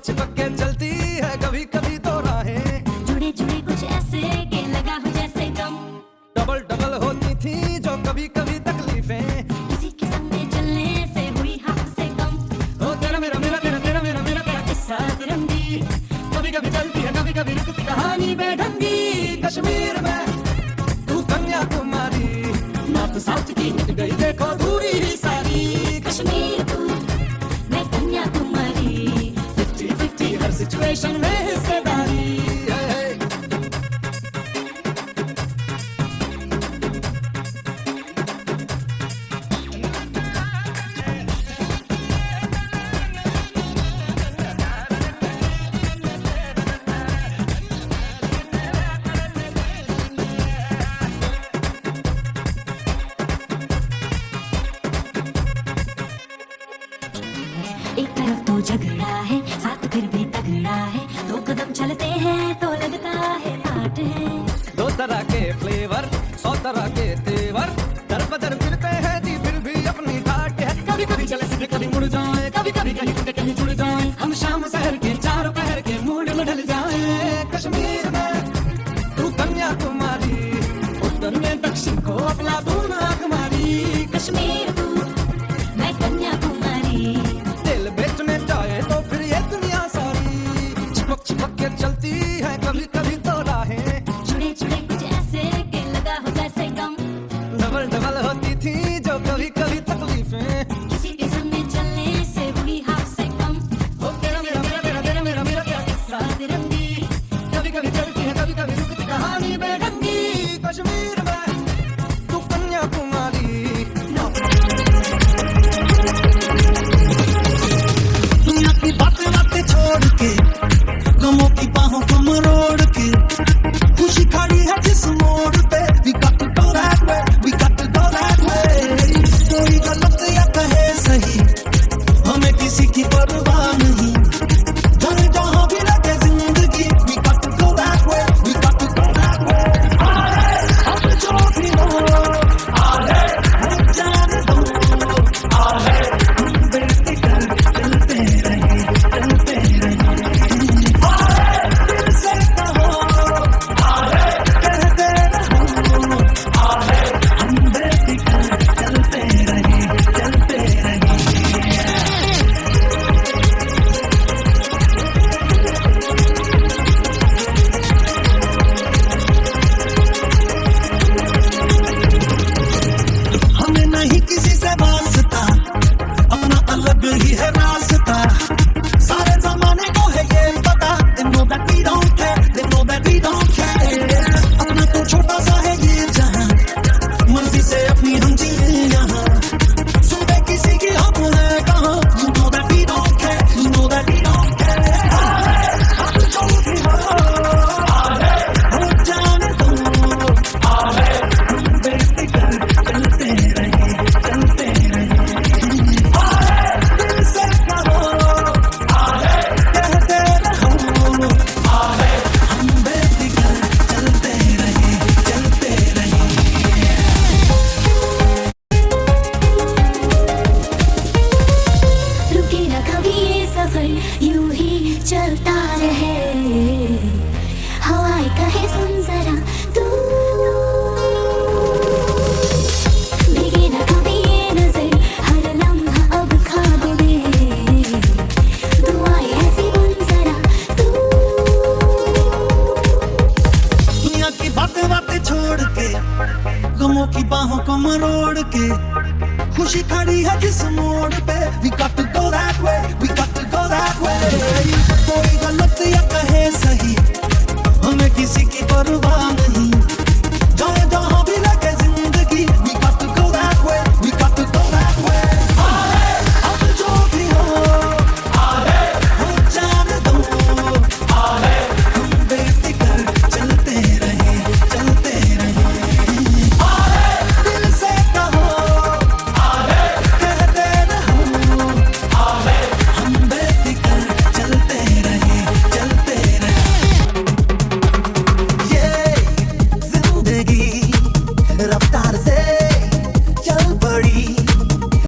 चिपक चिपक के चलती है कभी कभी तो राहें, जुड़े जुड़े कुछ ऐसे के लगा हो जैसे गम। डबल डबल होती थी जो कभी कभी तकलीफें, किसी के संग में चलने से हुई हाथ से कम। ओ तेरा मेरा मेरा तेरा तेरा मेरा मेरा तेरा किस्सा तिरंगी, कभी कभी चलती है कभी कभी रुकती कहानी बेढंगी। कश्मीर में तू कन्याकुमारी, नॉर्थ साउथ की मिट गई देखो दूरी ही सारी। कश्मीर तू मैं कन्याकुमारी, 50-50 हर सिचुएशन में हिस्सेदारी। एक तरफ तो झगड़ा है साथ फिर भी तगड़ा है, दो कदम चलते हैं तो लगता है पाठ है। दो तरह के फ्लेवर 100 तरह के तेवर, दर बदर फिरते हैं जी फिर भी अपनी ठाट है। कभी कभी चले सीधे कभी मुड़ जाए, कभी कभी कहीं टूटे कहीं जुड़ जाए, हम शाम शहर के चारों पहर के मूड में ढल जाए। कश्मीर में तू कन्याकुमारी, उत्तर में दक्षिण को अपना दून आंख मारी। कश्मीर तू मैं कन्याकुमारी, दिल बेचने जाए तो फिर ये दुनिया सारी, चिपक चिपक के चलती है कभी कभी तो राहें, जुड़े जुड़े कुछ ऐसे के लगा हो जैसे गम। डबल डबल होती थी जो कभी कभी तकलीफें, किसी के संग में चलने से हुई हाथ से कम। ओ तेरा मेरा मेरा तेरा तेरा मेरा मेरा तेरा किस्सा तिरंगी, कभी कभी चलती है कभी कभी रुकती कहानी बेढंगी। कश्मीर में तू कन्याकुमारी, दुनिया की बातें बातें छोड़ के, गमों की बाहों को मरोड़ के, खुशी खड़ी है जिस मोड़ पे, we got to go that way, we got to go that way। कोई गलत या कहे सही, हमें किसी की परवाह नहीं, जाने जहां भी लगे जिंदगी, we got to go that way, we got to go that way। अब जो भी हो, हो जाने दो, हम बेफिक्र चलते रहे, चलते रहे। दिल से कहो, कहते रहो, हम बेफिक्र चलते रहे, चलते रहे। हमें नहीं किसी से वास्ता, अपना अलग ही है रास्ता, सारे जमाने को है ये पता, they know that we don't care, they know that we don't care। अपना तो छोटा सा है ये जहां, मर्जी से अपनी हम जिए यहाँ, सुनते किसी की हम है कहाँ, you know that we don't care, you know that we don't care। अब जो भी हो जाने दो, हम बेफिक्र चलते रहे, चलते रहे। दिल से कहो, कहते रहो, हम बेफिक्र चलते रहे, चलते रहे। रुके न कभी ये सफर यूं ही चलता रहे, हवाएं कहे सुन जरा तू, भीगे न कभी ये नजर हर लम्हा अब ख्वाब में, दुआएं ऐसी बुन जरा तू। दुनिया की बातें बातें छोड़ के, गमों की बाहों को मरोड़ के, खुशी खड़ी है जिस मोड़ पे, we got to go that way, we got to go that way। कोई गलत या कहे सही,